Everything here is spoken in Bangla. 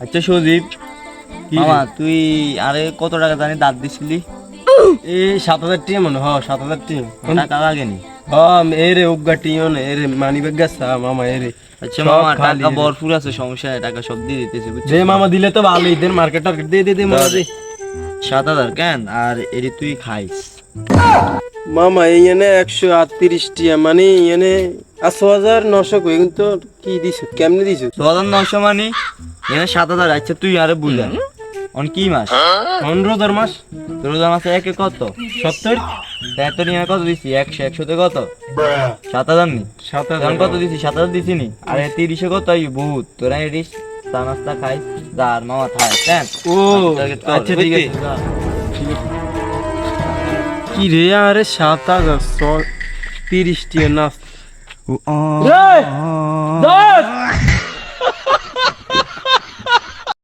আচ্ছা সজীব, মামা তুই আরে কত টাকা জানি দাঁত দিছিলি? এই 7,000 টিয়া মনে হয় 7,000 টিয়া টাকা লাগেনি? এরে উগা টিও না এরে মানি ব্যাগ গেছা মামা এরে। আচ্ছা সব মামা খালি টাকা রে। ভরপুর আছে, সমস্যা নাই, টাকা সব দিয়ে দিতেছে বুঝছিস? দে মামা দিলে তো ভালো, ঈদের মার্কেট টার্গেট দিয়ে দে মামা দে। 7,000 কেন? আর এটি তুই খাইস। মামা এইখানে 138 টিয়া মানে এখানে 8,900 কই কিন্তু কি দিছ কেমনে দিছ? 2,900 মানে এখানে 7,000। আচ্ছা তুই আরে বুঝা অন কি মাস? 15 মাস তোর মাসে একে কত? 70 এত নিয়ে কত দিছি? 100 কত? 7,000 নি? 7,000 কত দিছি? 7,000 দিছি নি? আরে 30 কত আই বহুত তোরা এডিস চা নাস্তা খাই যার মামা থাক কেন? ও আচ্ছা ঠিক আছে কি রে আরে 7,030 টিয়া না রে দশ